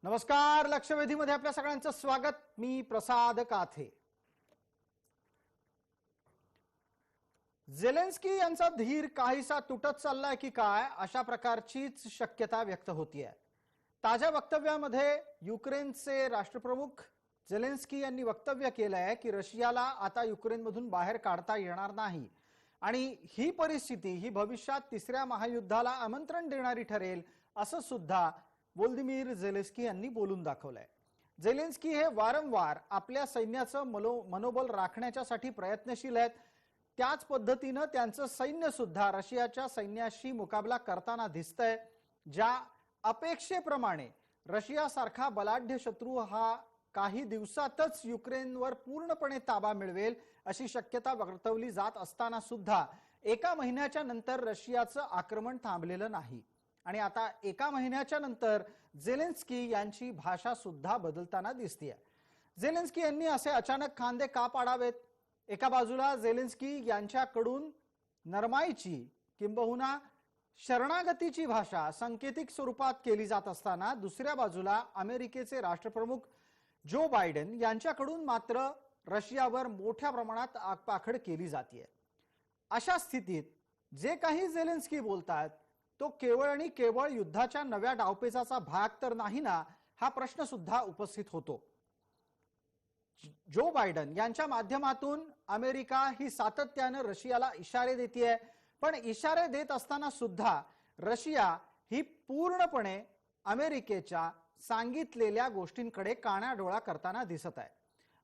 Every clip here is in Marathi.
नमस्कार. लक्षवेधीमध्ये आपल्या सगळ्यांचं स्वागत. मी प्रसाद काथे. झेलेन्स्की यांचा धीर काहीसा तुटत चाललाय की काय, अशा प्रकारचीच शक्यता व्यक्त होतीये. ताज्या वक्तव्यामध्ये युक्रेनचे राष्ट्रप्रमुख झेलेन्स्की यांनी वक्तव्य केलंय की रशियाला आता युक्रेनमधून बाहेर काढता येणार नाही आणि ही परिस्थिती ही भविष्यात तिसऱ्या महायुद्धाला आमंत्रण देणारी ठरेल, असं सुद्धा व्लादिमीर झेलेन्स्की यांनी बोलून दाखवलंय. झेलेन्स्की हे वारंवार आपल्या सैन्याचं मनोबल राखण्यासाठी प्रयत्नशील आहेत. त्याच पद्धतीने त्यांचं सैन्य सुद्धा रशियाच्या सैन्याशी मुकाबला करताना दिसतंय. ज्या अपेक्षेप्रमाणे रशियासारखा बलाढ्य शत्रू हा काही दिवसातच युक्रेनवर पूर्णपणे ताबा मिळवेल अशी शक्यता वर्तवली जात असताना सुद्धा एका महिन्याच्या नंतर रशियाचं आक्रमण थांबलेलं नाही आणि आता एका महिन्याच्या नंतर झेलेन्स्की यांची भाषा सुद्धा बदलताना दिसतेय. झेलेन्स्की यांनी असे अचानक खांदे का पाडावेत? एका बाजूला झेलेन्स्की यांच्याकडून नरमाईची किंबहुना शरणागतीची भाषा सांकेतिक स्वरूपात केली जात असताना दुसऱ्या बाजूला अमेरिकेचे राष्ट्रप्रमुख जो बायडेन यांच्याकडून मात्र रशियावर मोठ्या प्रमाणात आगपाखड केली जाते. अशा स्थितीत जे काही झेलेन्स्की बोलतात तो केवळ आणि केवळ युद्धाच्या नव्या डावपेचाचा भाग तर नाही ना, हा प्रश्न सुद्धा उपस्थित होतो. जो बायडेन यांच्या माध्यमातून अमेरिका ही सातत्याने रशियाला इशारे देते, पण इशारे देत असताना सुद्धा रशिया ही पूर्णपणे अमेरिकेच्या सांगितलेल्या गोष्टींकडे कानाडोळा करताना दिसत आहे.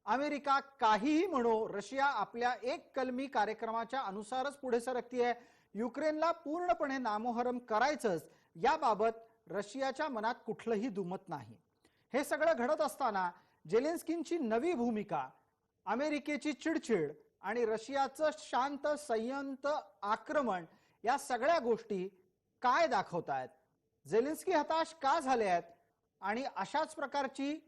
अमेरिका काहीही म्हणो, रशिया आपल्या एक कलमी कार्यक्रमाच्या अनुसारच पुढे सरकतीये. युक्रेनला पूर्णपणे नामोहरम करायचंच याबाबत रशियाच्या मनात कुठलंही दुमत नाही. हे सगळं घडत असताना झेलेन्स्कींची नवी भूमिका, अमेरिकेची चिडचिड आणि रशियाचं शांत संयंत आक्रमण या सगळ्या गोष्टी काय दाखवतायत? झेलेन्स्की हताश का झाले आहेत आणि अशाच प्रकारची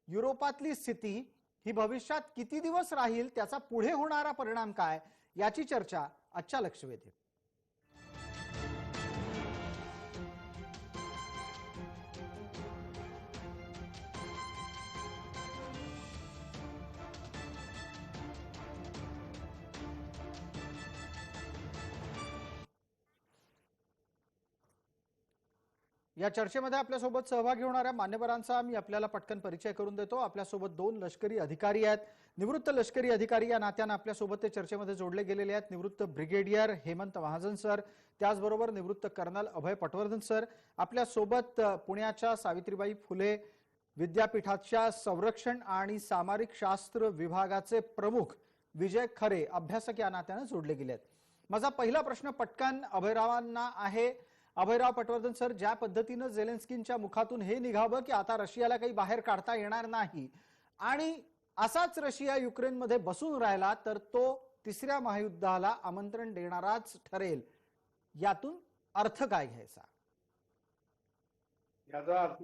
युरोपातली स्थिती ही भविष्यात किती दिवस राहील, त्याचा पुढे होणारा परिणाम काय, याची चर्चा आजच्या लक्षवेधीत. या चर्चेमध्ये आपल्यासोबत सहभागी होणाऱ्या मान्यवरांचा मी आपल्याला पटकन परिचय करून देतो. आपल्यासोबत दोन लष्करी अधिकारी आहेत. निवृत्त लष्करी अधिकारी या नात्याने आपल्यासोबत ते चर्चेमध्ये जोडले गेलेले आहेत. निवृत्त ब्रिगेडियर हेमंत महाजन सर, त्याचबरोबर निवृत्त कर्नल अभय पटवर्धन सर. आपल्यासोबत पुण्याच्या सावित्रीबाई फुले विद्यापीठाच्या संरक्षण आणि सामरिक शास्त्र विभागाचे प्रमुख विजय खरे अभ्यासक या नात्याने जोडले गेले आहेत. माझा पहिला प्रश्न पटकन अभयरावांना आहे. अभयराव पटवर्धन सर, ज्या पद्धतीने झेलेन्स्कींच्या मुखातून हे निघावं की आता रशियाला काही बाहेर काढता येणार नाही आणि असाच रशिया युक्रेनमध्ये बसून राहिला तर तो तिसऱ्या महायुद्धाला आमंत्रण देणाराच ठरेल, यातून अर्थ काय घ्यायचा? याचा अर्थ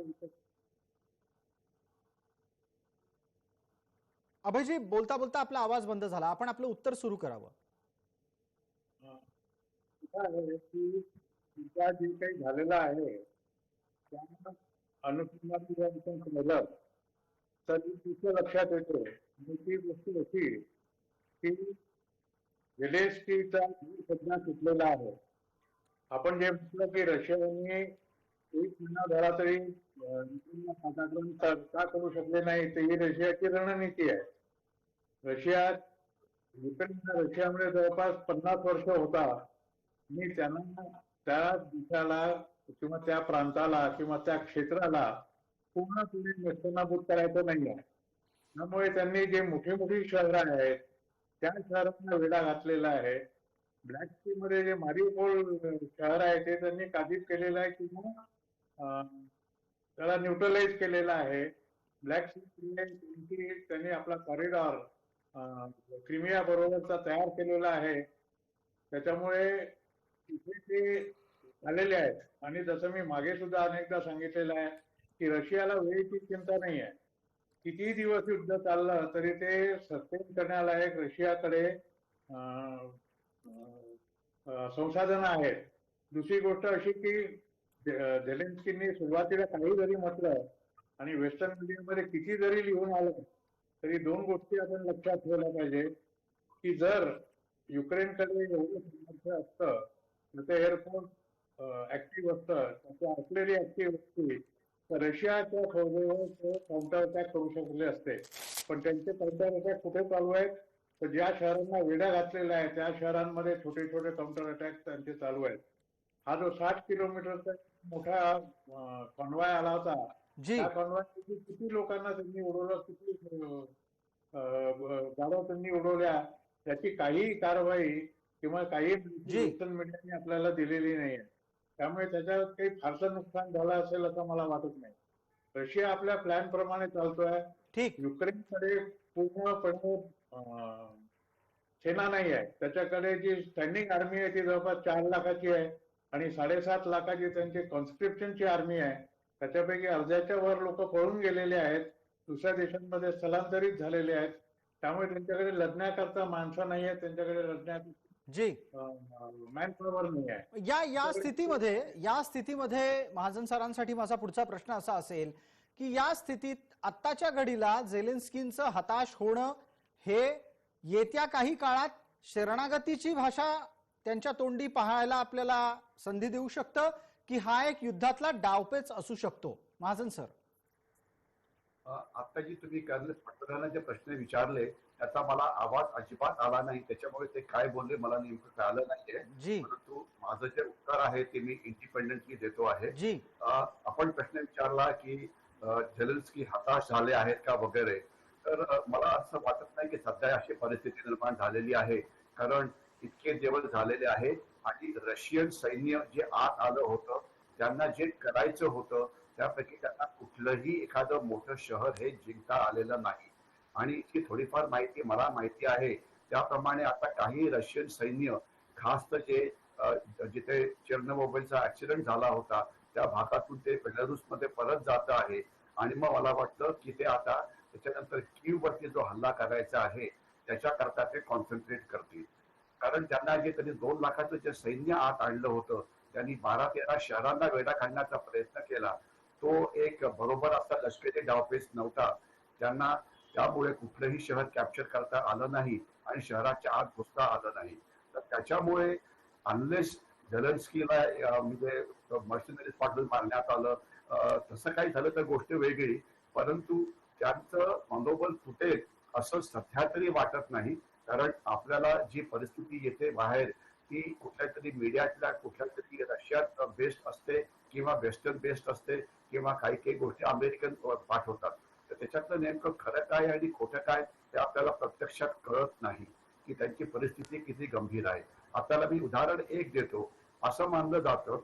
अभयजी, बोलता बोलता आपला आवाज बंद झाला. आपण आपलं उत्तर सुरू करावं. जे काही झालेलं आहे त्या अनुषंगाने केलं तर तिचं लक्षात येतो. ती गोष्ट अशी की झेलेन्स्कीचा सध्या सुटलेला आहे. आपण जे म्हटलं की रशियाने एक महिना झाला तरी आक्रमण का करू शकले नाही, तर ही रशियाची रणनीती आहे. रशियामध्ये जवळपास 50 वर्ष होता आणि त्यांना त्या देशाला किंवा त्या प्रांताला किंवा त्या क्षेत्राला पूर्णपणे नेस्तनाबूत करायचं नाही आहे. त्यामुळे त्यांनी जे मोठी मोठी शहरं आहेत त्या शहरांना वेढा घातलेला आहे. ब्लॅक सी मध्ये जे मारिउपोल शहर आहे ते त्यांनी काबीज केलेलं आहे किंवा त्याला न्यूट्रलाइज केलेलं आहे. ब्लॅक सी त्यांनी आपला कॉरिडॉर क्रिमिया बरोबरचा तयार केलेला आहे. त्याच्यामुळे इथे ते आलेले आहेत. आणि जसं मी मागे सुद्धा अनेकदा सांगितलेलं आहे की रशियाला वेळेची चिंता नाही आहे. कितीही दिवस युद्ध चाललं तरी ते सस्टेन करण्यालायक रशियाकडे संसाधनं आहेत. दुसरी गोष्ट अशी की झेलेन्स्कींनी सुरुवातीला काही जरी म्हटलं आणि वेस्टर्न मीडियामध्ये किती जरी लिहून आलं तरी दोन गोष्टी आपण लक्षात ठेवल्या पाहिजे की जर युक्रेनकडे एवढं सामर्थ्य असतं, त्याचं एअरफोर्स ऍक्टिव्ह असतं, त्याची आर्टिलरी ऍक्टिव्ह असती, तर रशियाच्या फौजेवर ते काउंटर अटॅक करू शकले असते. पण त्यांचे काउंटर अटॅक कुठे चालू आहेत? तर ज्या शहरांना वेढा घातलेला आहे त्या शहरांमध्ये छोटे छोटे काउंटर अटॅक त्यांचे चालू आहेत. हा जो 60 किलोमीटरचा मोठा कॉन्वॉय आला होता, जी त्या कॉन्वॉयपैकी किती लोकांना त्यांनी उडवलं, किती गाड्या त्यांनी उडवल्या, त्याची काही कारवाई किंवा काही जी सोशल मीडियाने आपल्याला दिलेली नाहीये. त्यामुळे त्याच्यात काही फारसं नुकसान झालं असेल असं मला वाटत नाही. रशिया आपल्या प्लॅन प्रमाणे चालतोय. ठीक. युक्रेनकडे पूर्णपणे सेना नाही आहे. त्याच्याकडे जी स्टँडिंग आर्मी आहे ती जवळपास 4 लाखाची आहे आणि 7.5 लाखाची त्यांची कॉन्स्क्रिप्शनची आर्मी आहे. त्याच्यापैकी अर्ध्याच्या वर लोक पळून गेलेले आहेत, दुसऱ्या देशांमध्ये स्थलांतरित झालेले आहेत. त्यामुळे त्यांच्याकडे लढण्याकरता माणसं नाही आहेत, त्यांच्याकडे लढण्याकरता जी मॅन पॉवर नाही आहे. या स्थितीमध्ये महाजन सरांसाठी माझा पुढचा प्रश्न असा असेल की या स्थितीत आत्ताच्या घडीला झेलेन्स्कींचं हताश होणं हे येत्या काही काळात शरणागतीची भाषा त्यांच्या तोंडी पाहायला आपल्याला संधी देऊ शकतं की हा एक युद्धातला डावपेच असू शकतो? महाजन सर, आता जी तुम्ही पंतप्रधानांचे प्रश्न विचारले त्याचा मला आवाज अजिबात आला नाही, त्याच्यामुळे ते काय बोलले मला नेमकं कळालं नाहीये. जी परंतु माझं जे उत्तर आहे ते मी इंडिपेंडेंटली देतो आहे. जी आपण प्रश्न विचारला की झेलेन्स्की हताश झाले आहेत का वगैरे, तर मला असं वाटत नाही की सध्या अशी परिस्थिती निर्माण झालेली आहे, कारण इतके दिवस झालेले आहे आणि रशियन सैन्य जे आत आलं होतं त्यांना जे करायचं होतं त्यापैकी त्यांना कुठलंही एखादं मोठं शहर हे जिंकता आलेलं नाही. आणि इतकी थोडीफार माहिती मला माहिती आहे त्याप्रमाणे आता काही रशियन सैन्य खास तर जे जिथे चेर्नोबिलचा ऍक्सिडेंट झाला होता त्या भागातून ते बेलारूसमध्ये परत जात आहे. आणि मग मला वाटतं की ते आता त्याच्यानंतर कीव वरती जो हल्ला करायचा आहे त्याच्याकरता ते कॉन्सन्ट्रेट करतील, कारण त्यांना जे त्यांनी 2 लाखाचं जे सैन्य आत आणलं होतं त्यांनी 12-13 शहरांना वेढा घालण्याचा प्रयत्न केला. तो एक बरोबर असा लष्करी डावपेच नव्हता. त्यांना त्यामुळे कुठलंही शहर कॅप्चर करता आलं नाही आणि शहराच्या आत घुसता आलं नाही. तर त्याच्यामुळे अनलेस झेलेन्स्कीला म्हणजे मर्सिनरीज पाठवून मारण्यात आलं तसं काही झालं तर गोष्ट वेगळी, परंतु त्यांचं मनोबल तुटेल असं सध्या तरी वाटत नाही. कारण आपल्याला जी परिस्थिती येते बाहेर ती कुठल्या तरी मीडियातल्या कुठल्या तरी रशियात बेस्ड असते किंवा वेस्टर्न बेस्ड असते किंवा काही काही गोष्टी अमेरिकन पाठवतात. तर त्याच्यातलं नेमकं खरं काय आणि खोटं काय ते आपल्याला प्रत्यक्षात कळत नाही की त्यांची परिस्थिती किती गंभीर आहे. आपल्याला मी उदाहरण एक देतो. असं मानलं जातं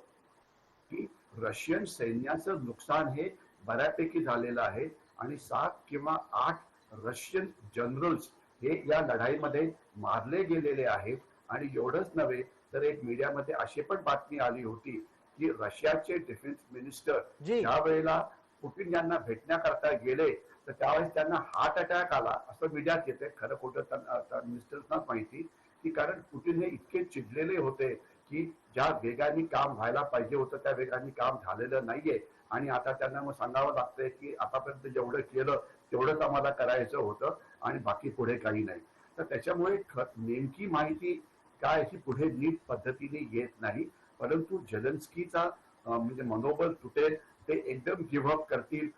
की रशियन सैन्याचं नुकसान हे बऱ्यापैकी झालेलं आहे आणि 7 किंवा 8 रशियन जनरल्स हे या लढाईमध्ये मारले गेलेले आहेत. आणि एवढंच नव्हे तर एक मीडियामध्ये अशी पण बातमी आली होती की रशियाचे डिफेन्स मिनिस्टर ज्या वेळेला पुतीन यांना भेटण्याकरता गेले तर त्यावेळेस त्यांना हार्ट अटॅक आला असं मीडियात येते. खरं खोटं मिनिस्टर्सनाच माहिती, की कारण पुतीन हे इतके चिडलेले होते की ज्या वेगाने काम व्हायला पाहिजे होतं त्या वेगाने काम झालेलं नाहीये आणि आता त्यांना मग सांगावं लागतंय की आतापर्यंत जेवढं केलं तेवढंच आम्हाला करायचं होतं आणि बाकी पुढे काही नाही. तर त्याच्यामुळे नेमकी माहिती काय ही पुढे नीट पद्धतीने येत नाही. परंतु झेलेन्स्कीचा म्हणजे मनोबल तुटेल, ते एकदम गिव्हअप करतील,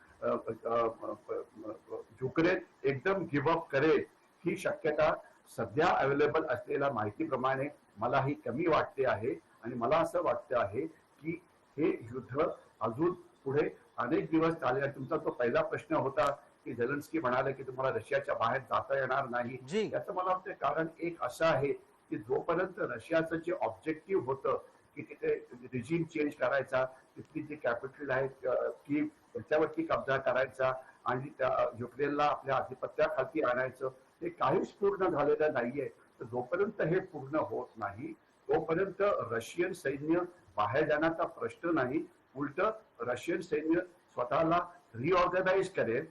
युक्रेन एकदम गिव्हअप करेल ही शक्यता सध्या अवेलेबल असलेल्या माहितीप्रमाणे मला ही कमी वाटते आहे. आणि मला असं वाटतं आहे की हे युद्ध अजून पुढे अनेक दिवस चालेल. तुमचा तो पहिला प्रश्न होता की झेलेन्स्की म्हणाले की तुम्हाला रशियाच्या बाहेर जाता येणार नाही, याचं मला वाटतं कारण एक असं आहे की जोपर्यंत रशियाचं जे ऑब्जेक्टिव्ह होतं की तिथे रिजिम चेंज करायचा, तिथली जी कॅपिटल आहे की त्याच्यावरती कब्जा करायचा आणि त्या युक्रेनला आपल्या आधिपत्याखाली आणायचं, हे काहीच पूर्ण झालेलं नाहीये. तर जोपर्यंत हे पूर्ण होत नाही तोपर्यंत रशियन सैन्य बाहेर जाण्याचा प्रश्न नाही. उलट रशियन सैन्य स्वतःला रिऑर्गनाइज करेल,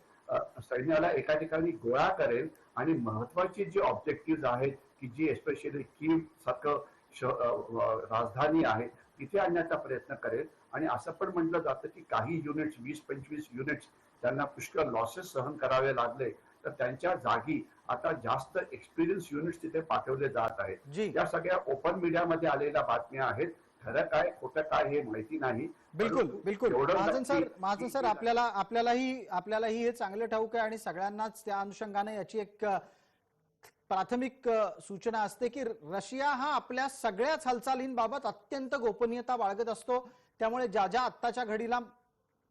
सैन्याला एका ठिकाणी गोळा करेल आणि महत्वाची जी ऑब्जेक्टिव्ह आहेत की जी एस्पेशली कीव सारखं राजधानी आहे तिथे आणण्याचा प्रयत्न करेल. आणि असं पण म्हटलं जातं की काही युनिट्स 20-25 युनिट्स त्यांना पुष्कळ लॉसेस सहन करावे लागले, तर त्यांच्या जागी आता जास्त एक्सपिरियन्स युनिट्स तिथे पाठवले जात आहेत. जी या सगळ्या ओपन मीडियामध्ये आलेल्या बातम्या आहेत. खरं काय खोटं काय हे माहिती नाही. बिलकुल परंतु बिलकुल एवढं महाजन नक्की सर, महाजन की सर, आपल्यालाही हे चांगलं ठाऊक आहे आणि सगळ्यांनाच त्या अनुषंगाने याची एक प्राथमिक सूचना असते की रशिया हा आपल्या सगळ्याच हालचालींबाबत अत्यंत गोपनीयता बाळगत असतो. त्यामुळे ज्या ज्या आत्ताच्या घडीला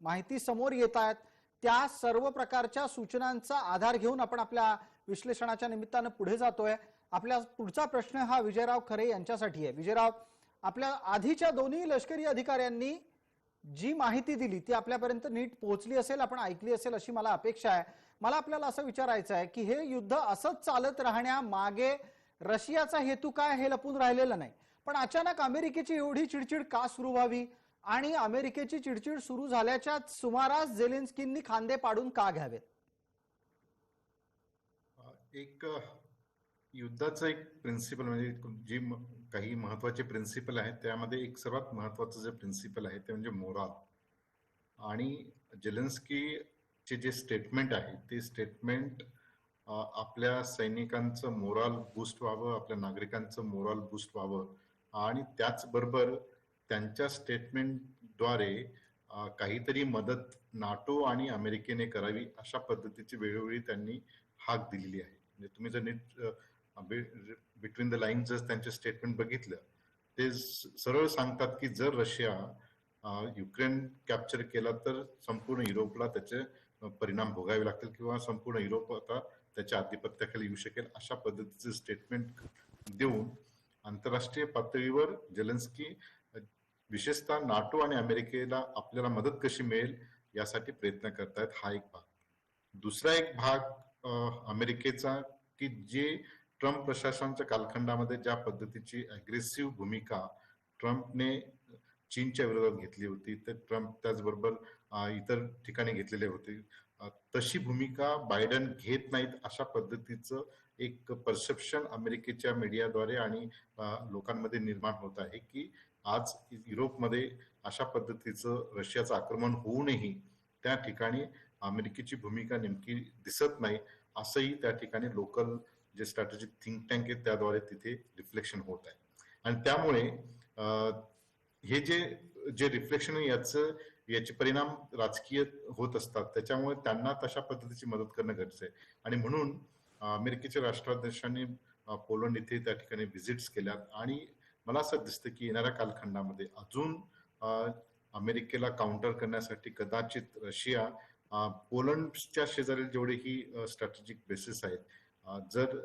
माहिती समोर येत आहेत त्या सर्व प्रकारच्या सूचनांचा आधार घेऊन आपण आपल्या विश्लेषणाच्या निमित्तानं पुढे जातोय. आपला पुढचा प्रश्न हा विजयराव खरे यांच्यासाठी आहे. विजयराव, आपल्या आधीच्या दोन्ही लष्करी अधिकाऱ्यांनी जी माहिती दिली ती आपल्यापर्यंत नीट पोहोचली असेल, आपण ऐकली असेल अशी मला अपेक्षा आहे. मला आपल्याला असं विचारायचं आहे की हे युद्ध असंच चालत राहण्यामागे रशियाचा हेतू काय हे लपून राहिलेलं नाही, पण अचानक अमेरिकेची एवढी चिडचिड का सुरू व्हावी आणि अमेरिकेची चिडचिड सुरू झाल्याच्या सुमारास झेलेन्स्कींनी खांदे पाडून का घ्यावेत? एक युद्धाचं एक प्रिन्सिपल म्हणजे जी काही महत्वाचे प्रिन्सिपल आहेत त्यामध्ये एक सर्वात महत्वाचं जे प्रिन्सिपल आहे ते म्हणजे मोराल. आणि जेलेन्स्कीचे जे स्टेटमेंट आहे ते स्टेटमेंट आपल्या सैनिकांचं मोराल बूस्ट व्हावं, आपल्या नागरिकांचं मोराल बूस्ट व्हावं आणि त्याचबरोबर त्यांच्या स्टेटमेंटद्वारे काहीतरी मदत नाटो आणि अमेरिकेने करावी अशा पद्धतीची वेळोवेळी त्यांनी हाक दिलेली आहे. म्हणजे तुम्ही जर नीट बिटवीन द लाईन्स जर त्यांचे स्टेटमेंट बघितलं ते सरळ सांगतात की जर रशिया युक्रेन कॅप्चर केला तर संपूर्ण युरोपला त्याचे परिणाम भोगावे लागतील किंवा संपूर्ण युरोप आता त्याच्या आधिपत्याखाली येऊ शकेल अशा पद्धतीचे स्टेटमेंट देऊन आंतरराष्ट्रीय पातळीवर जेलेन्स्की विशेषतः नाटो आणि अमेरिकेला आपल्याला मदत कशी मिळेल यासाठी प्रयत्न करतायत. हा एक भाग. दुसरा एक भाग अमेरिकेचा की जे ट्रम्प प्रशासनाच्या कालखंडामध्ये ज्या पद्धतीची अग्रेसिव्ह भूमिका ट्रम्पने चीनच्या विरोधात घेतली होती तर ट्रम्प त्याचबरोबर इतर ठिकाणी घेतलेले होते, तशी भूमिका बायडन घेत नाहीत अशा पद्धतीचं एक परसेप्शन अमेरिकेच्या मीडियाद्वारे आणि लोकांमध्ये निर्माण होत आहे की आज युरोपमध्ये अशा पद्धतीचं रशियाचं आक्रमण होऊनही त्या ठिकाणी अमेरिकेची भूमिका नेमकी दिसत नाही असंही त्या ठिकाणी लोकल जे स्ट्रॅटेजिक थिंक टँक आहे त्याद्वारे तिथे रिफ्लेक्शन होत आहे. आणि त्यामुळे हे जे रिफ्लेक्शन याचे परिणाम राजकीय होत असतात, त्याच्यामुळे त्यांना तशा पद्धतीची मदत करणं गरजेचं आहे. आणि म्हणून अमेरिकेच्या राष्ट्राध्यक्षांनी पोलंड इथे त्या ठिकाणी व्हिजिट्स केल्यात आणि मला असं दिसतं की येणाऱ्या कालखंडामध्ये अजून अमेरिकेला काउंटर करण्यासाठी कदाचित रशिया पोलंडच्या शेजारील जेवढेही स्ट्रॅटेजिक बेसिस आहेत जर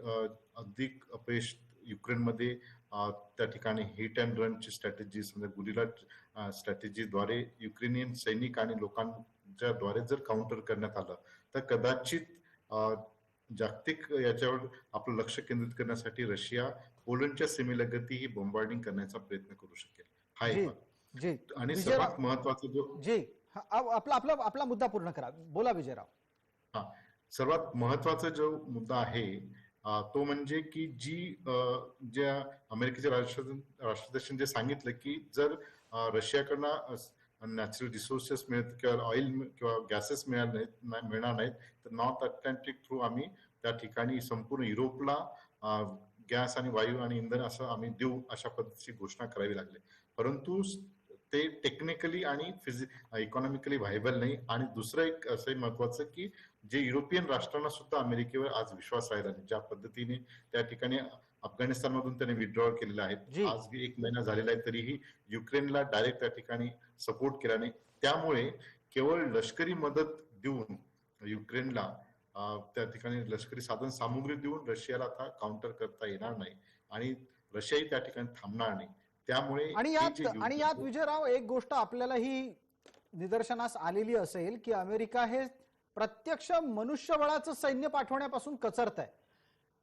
अधिक अपयश युक्रेनमध्ये त्या ठिकाणी हिट अँड रनची स्ट्रॅटेजी म्हणजे गुरिला स्ट्रॅटेजीद्वारे युक्रेनियन सैनिक आणि लोकांच्या द्वारे जर काउंटर करण्यात आलं तर कदाचित जागतिक याच्यावर आपलं लक्ष केंद्रित करण्यासाठी रशिया पोलंडच्या सीमेलगती ही बॉम्बार्डिंग करण्याचा प्रयत्न करू शकेल. हा एक आणि सर्वात महत्वाचा जो आपला मुद्दा पूर्ण करा. बोला विजयराव. हा, सर्वात महत्वाचा जो मुद्दा आहे तो म्हणजे की ज्या अमेरिकेच्या राष्ट्राध्यक्षांनी जे सांगितलं की जर रशियाकडनं नॅचरल रिसोर्सेस मिळत किंवा ऑइल किंवा गॅसेस मिळणार नाहीत तर नॉर्थ अटलांटिक थ्रू आम्ही त्या ठिकाणी संपूर्ण युरोपला गॅस आणि वायू आणि इंधन असं आम्ही देऊ अशा पद्धतीची घोषणा करावी लागली. परंतु ते टेक्निकली आणि इकॉनॉमिकली व्हायबल नाही. आणि दुसरं एक असं महत्वाचं की जे युरोपियन राष्ट्रांना सुद्धा अमेरिकेवर आज विश्वास राहिला नाही. ज्या पद्धतीने त्या ठिकाणी अफगाणिस्तानमधून त्यांनी विथड्रॉ केलेला आहे, आज 1 महिना झालेला आहे तरीही युक्रेनला डायरेक्ट त्या ठिकाणी सपोर्ट केला नाही. त्यामुळे केवळ लष्करी मदत देऊन युक्रेनला त्या ठिकाणी लष्करी साधन सामुग्री देऊन रशियाला आता काउंटर करता येणार नाही आणि रशियाही त्या ठिकाणी थांबणार नाही. त्यामुळे आणि यात विजयराव एक गोष्ट आपल्यालाही निदर्शनास आलेली असेल की अमेरिका हे प्रत्यक्ष मनुष्यबळाचं सैन्य पाठवण्यापासून कचरत आहे.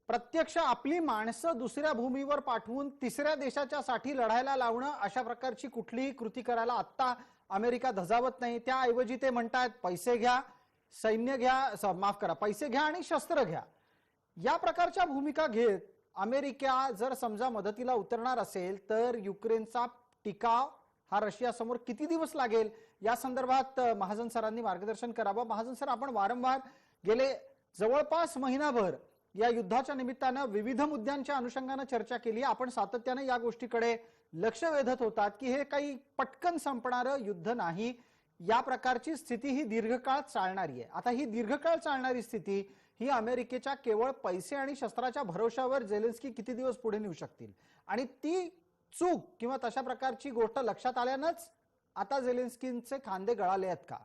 प्रत्यक्ष आपली माणसं दुसऱ्या भूमीवर पाठवून तिसऱ्या देशाच्या साठी लढायला लावणं अशा प्रकारची कुठलीही कृती करायला आता अमेरिका धजावत नाही. त्याऐवजी ते म्हणतात पैसे घ्या, सैन्य घ्या, माफ करा, पैसे घ्या आणि शस्त्र घ्या. या प्रकारच्या भूमिका घेत अमेरिका जर समजा मदतीला उतरणार असेल तर युक्रेनचा टिकाव हा रशिया समोर किती दिवस लागेल या संदर्भात महाजन सरांनी मार्गदर्शन करावं. महाजन सर, आपण वारंवार गेले जवळपास महिनाभर या युद्धाच्या निमित्तानं विविध मुद्द्यांच्या अनुषंगानं चर्चा केली. आपण सातत्याने या गोष्टीकडे लक्ष वेधत होतात की हे काही पटकन संपणारं युद्ध नाही, या प्रकारची स्थिती ही दीर्घकाळ चालणारी आहे. आता ही दीर्घकाळ चालणारी स्थिती ही अमेरिकेच्या केवळ पैसे आणि शस्त्राच्या भरोशावर झेलेन्स्की किती दिवस पुढे नेऊ शकतील, आणि ती चूक किंवा तशा प्रकारची गोष्ट लक्षात आल्यानंच आता झेलेन्स्कींचे खांदे गळाले आहेत का?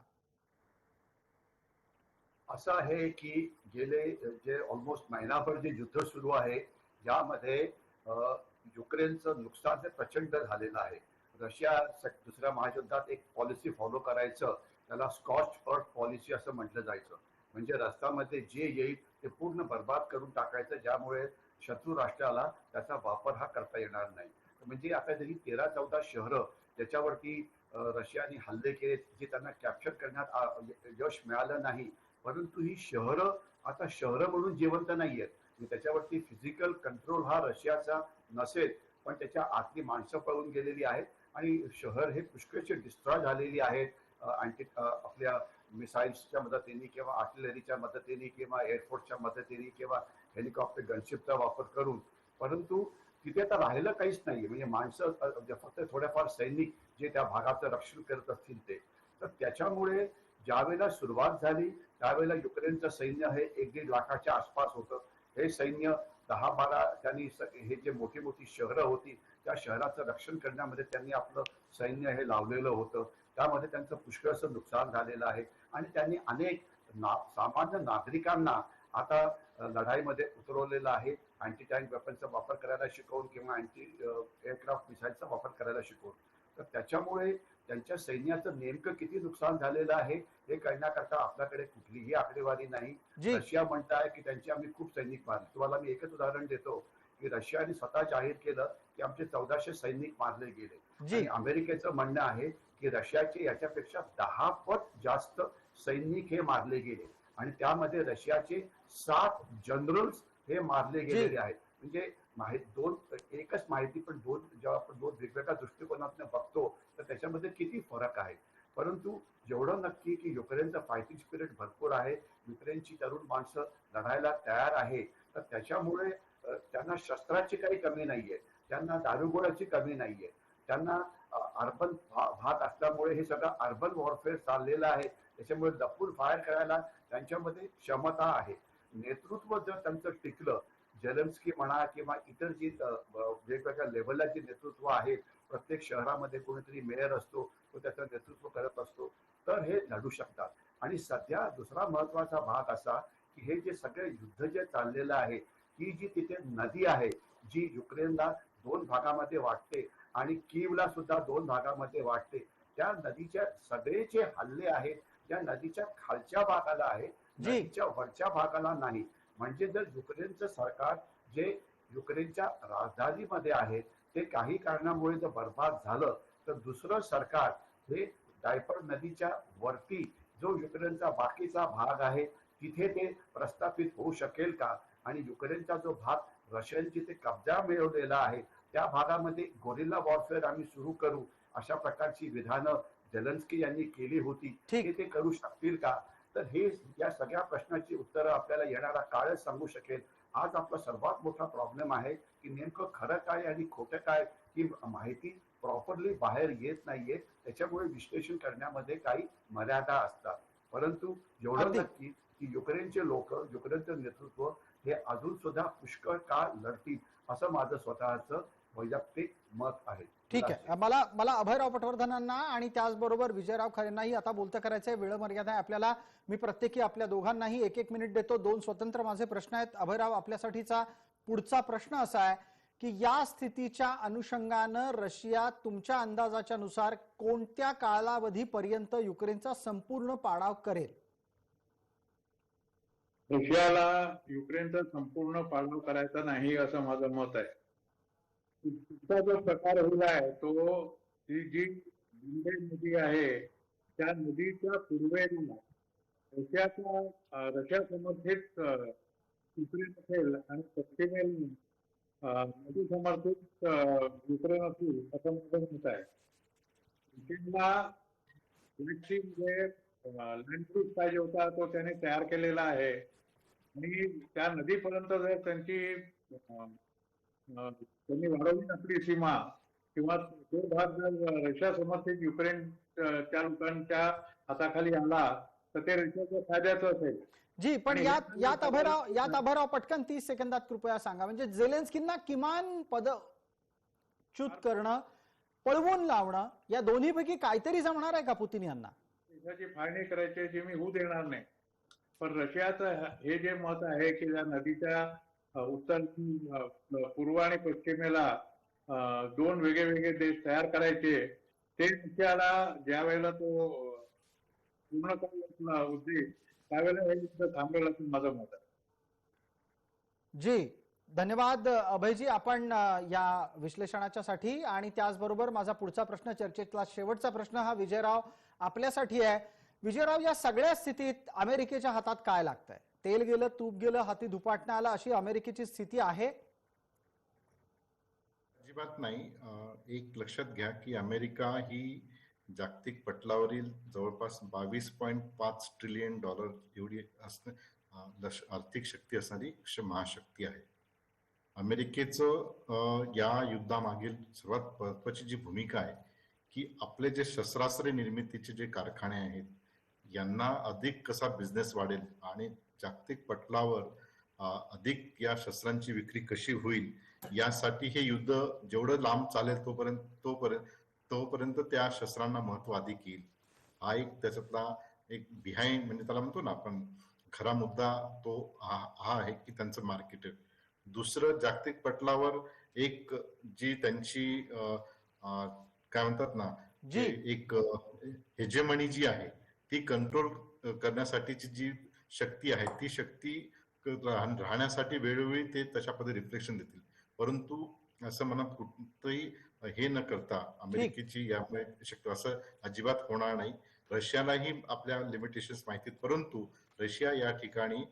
असं आहे की गेले जे ऑलमोस्ट महिनाभर जे युद्ध सुरू आहे यामध्ये युक्रेनचं नुकसान हे प्रचंड झालेलं आहे. रशिया दुसऱ्या महायुद्धात एक पॉलिसी फॉलो करायचं, त्याला स्कॉच अर्थ पॉलिसी असं म्हटलं जायचं. म्हणजे रस्त्यामध्ये जे येईल ते पूर्ण बर्बाद करून टाकायचं, ज्यामुळे शत्रू राष्ट्राला त्याचा वापर हा करता येणार नाही. म्हणजे आता जरी 13-14 शहरं ज्याच्यावरती रशियाने हल्ले केले, जे त्यांना कॅप्चर करण्यात यश मिळालं नाही, परंतु ही शहरं आता शहरं म्हणून जिवंत नाहीयेत. त्याच्यावरती फिजिकल कंट्रोल हा रशियाचा नसेल, पण त्याच्या आतली माणसं पळून गेलेली आहेत आणि शहर हे पुष्कळशी डिस्ट्रॉय झालेली आहेत. आपल्या मिसाईल्सच्या मदतीने किंवा आर्टिलरीच्या मदतीने किंवा एअरफोर्सच्या मदतीने किंवा हेलिकॉप्टर गनशिपचा वापर करून. परंतु तिथे आता राहिलं काहीच नाही. म्हणजे माणसं फक्त थोड्याफार सैनिक जे त्या भागाचं रक्षण करत असतील ते. तर त्याच्यामुळे ज्यावेळेला सुरुवात झाली त्यावेळेला युक्रेनचं सैन्य हे 1-1.5 लाखाच्या आसपास होतं. हे सैन्य 10-12 त्यांनी हे जे मोठी मोठी शहरं होती त्या शहराचं रक्षण करण्यामध्ये त्यांनी आपलं सैन्य हे लावलेलं होतं. त्यामध्ये त्यांचं पुष्कळसं नुकसान झालेलं आहे आणि त्यांनी अनेक सामान्य नागरिकांना आता लढाईमध्ये उतरवलेलं आहे. अँटी टँक वेपनचा वापर करायला शिकवून किंवा अँटी एअरक्राफ्ट मिसाईलचा वापर करायला शिकवून. तर त्याच्यामुळे त्यांच्या सैन्याचं नेमकं किती नुकसान झालेलं आहे हे कळण्याकरता आपल्याकडे कुठलीही आकडेवारी नाही. रशिया म्हणताय की त्यांचे आम्ही खूप सैनिक मारले. तुम्हाला मी एकच उदाहरण देतो की रशियाने स्वतः जाहीर केलं की आमचे 1400 सैनिक मारले गेले. आणि अमेरिकेचं म्हणणं आहे की रशियाचे याच्यापेक्षा 10 पट जास्त सैनिक हे मारले गेले आणि त्यामध्ये रशियाचे 7 जनरल्स हे मारले गेलेले आहेत. म्हणजे एकच माहिती पण जेव्हा आपण दोन वेगवेगळ्या दृष्टिकोनातून बघतो तर त्याच्यामध्ये किती फरक आहे. परंतु जेवढं नक्की की युक्रेनचं फायटिंग स्पिरिट भरपूर आहे, युक्रेनची तरुण माणसं लढायला तयार आहे. तर त्याच्यामुळे त्यांना शस्त्राची काही कमी नाहीये, त्यांना दारुगोळ्याची कमी नाहीये, त्यांना अर्बन भाग असल्यामुळे हे सगळं अर्बन वॉरफेअर चाललेलं आहे. त्याच्यामुळे लपून फायर करायला त्यांच्यामध्ये क्षमता आहे. नेतृत्व जर त्यांचं टिकलं, झेलेन्स्की म्हणा किंवा इतर जी वेगवेगळ्या लेवलला जे नेतृत्व आहे, प्रत्येक शहरामध्ये कोणीतरी मेयर असतो, तो त्याचं नेतृत्व करत असतो, तर हे लढू शकतात. आणि सध्या दुसरा महत्वाचा भाग असा की हे जे सगळे युद्ध जे चाललेलं आहे, ही जी तिथे नदी आहे जी युक्रेनला 2 भागामध्ये वाटते आणि कीवला सुद्धा 2 भागामध्ये वाटते, त्या नदीच्या सगळे जे हल्ले आहेत त्या नदीच्या खालच्या भागाला आहे, नदीच्या वरच्या भागाला नाही. म्हणजे जर युक्रेनचं सरकार जे युक्रेनच्या राजधानीमध्ये आहे ते काही कारणामुळे जर बर्बाद झालं तर दुसरं सरकार हे डायपर नदीच्या वरती जो युक्रेनचा बाकीचा भाग आहे तिथे ते प्रस्थापित होऊ शकेल का? आणि युक्रेनचा जो भाग रशियनची ते कब्जा मिळवलेला आहे त्या भागामध्ये गोरिल्ला वॉरफेअर आम्ही सुरू करू अशा प्रकारची विधानं झेलेन्स्की यांनी केली होती. ते करू शकतील का? तर हे या सगळ्या प्रश्नाची उत्तरं आपल्याला येणारा काळच सांगू शकेल. आज आपला सर्वात मोठा प्रॉब्लेम आहे की नेमकं खरं काय आणि खोटं काय ही माहिती प्रॉपरली बाहेर येत नाहीये. त्याच्यामुळे विश्लेषण करण्यामध्ये काही मर्यादा असतात. परंतु एवढं नक्की की युक्रेनचे लोक, युक्रेनचं नेतृत्व हे अजून सुद्धा पुष्कळ काळ लढतील असं माझं स्वतःचं वैयक्तिक मत आहे. ठीक आहे. मला अभयराव पटवर्धनांना आणि त्याचबरोबर विजयराव खरेंनाही आता बोलतं करायचंय. वेळ मर्यादा आहे आपल्याला. मी प्रत्येकी आपल्या दोघांनाही 1-1 मिनिट देतो. 2 स्वतंत्र माझे प्रश्न आहेत. अभयराव, आपल्यासाठीचा पुढचा प्रश्न असा आहे की या स्थितीच्या अनुषंगानं रशिया तुमच्या अंदाजाच्या नुसार कोणत्या कालावधीपर्यंत युक्रेनचा संपूर्ण पाडाव करेल? रशियाला युक्रेनचा संपूर्ण पाडाव करायचा नाही असं माझं मत आहे. तिथचा जो प्रकार होईल आहे तो ही जी नदी आहे त्या नदीच्या पूर्वेला रशिया समर्थित युक्रेन असेल आणि पश्चिमेला नदी समर्थित युक्रेन असेल असं माझं मत आहे. पुतिनला लँडप्रूफ पाहिजे होता तो त्याने तयार केलेला आहे आणि त्या नदीपर्यंत जर त्यांनी वाढवली नसली सीमा किंवा तो भाग जर रशिया समर्थित युक्रेन त्या लोकांच्या हाताखाली आला तर ते रशियाच्या फायद्याचं असेल. जी, पण आणि यात अभयराव पटकन 30 सेकंदात कृपया सांगा, म्हणजे झेलेन्स्कींना किमान पदच्युत करणं, पळवून लावणं, या दोन्हीपैकी काहीतरी जमणार आहे का पुतिन यांना? देशाची फाळणी करायची जी मी होऊ देणार नाही. पण रशियाचं हे जे मत आहे की या नदीच्या उत्तर पूर्व आणि पश्चिमेला दोन वेगळे देश तयार करायचे, ते रशियाला ज्या वेळेला तो पूर्ण करण्याचा उद्देश त्यावेळेला हे युद्ध थांबेल असं माझं मत आहे. जी, धन्यवाद अभयजी आपण या विश्लेषणाच्यासाठी. आणि त्याचबरोबर माझा पुढचा प्रश्न, चर्चेतला शेवटचा प्रश्न हा विजयराव आपल्यासाठी आहे. विजयराव, या सगळ्या स्थितीत अमेरिकेच्या हातात काय लागतंय? तेल गेलं, तूप गेलं, हाती धुपाटणं आलं, अशी अमेरिकेची स्थिती आहे? अजिबात नाही. एक लक्षात घ्या की अमेरिका ही जागतिक पटलावरील जवळपास 22.5 ट्रिलियन डॉलर एवढी आर्थिक शक्ती असणारी महाशक्ती आहे. अमेरिकेचं या युद्धामागील सर्वात महत्वाची जी भूमिका आहे की आपले जे शस्त्रास्त्र निर्मितीचे जे कारखाने आहेत यांना अधिक कसा बिझनेस वाढेल आणि जागतिक पटलावर अधिक या शस्त्रांची विक्री कशी होईल यासाठी हे युद्ध जेवढं लांब चालेल तोपर्यंत त्या शस्त्रांना महत्व अधिक येईल. हा एक त्याच्यातला एक बिहाइंड, म्हणजे त्याला म्हणतो ना आपण, खरा मुद्दा तो हा आहे की त्यांचं मार्केट आहे. दुसरं, जागतिक पटलावर एक जी त्यांची काय म्हणतात ना, जी, एक हेजेमनी जी आहे ती कंट्रोल करण्यासाठीची जी शक्ती आहे ती शक्ती राहण्यासाठी वेळोवेळी ते तशा पद्धती रिफ्लेक्शन देतील. परंतु असं मनात कुठंही हे न करता अमेरिकेची यामुळे शक्ती असं अजिबात होणार नाही. रशियालाही आपल्या लिमिटेशन्स माहिती आहेत, परंतु रशिया या ठिकाणी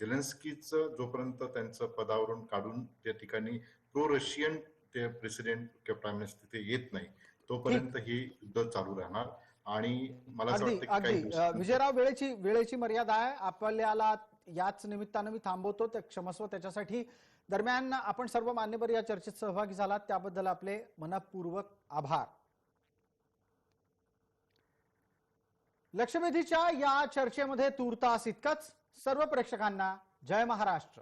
झेलेन्स्कीचं जोपर्यंत त्यांचं पदावरून काढून त्या ठिकाणी प्रो रशियन ते प्रेसिडेंट किंवा प्राईम मिनिस्टर तिथे येत नाही तोपर्यंत हे युद्ध चालू राहणार. आणि मला असं वाटतं की काही विजयराव, वेळेची मर्यादा आहे आपल्याला, याच निमित्तानं मी थांबवतो, ते क्षमस्व त्याच्यासाठी. दरम्यान आपण सर्व मान्यवर या चर्चेत सहभागी झालात त्याबद्दल आपले मनपूर्वक आभार. लक्षवेधीच्या या चर्चेमध्ये तूर्तास इतकंच. सर्व प्रेक्षकांना जय महाराष्ट्र.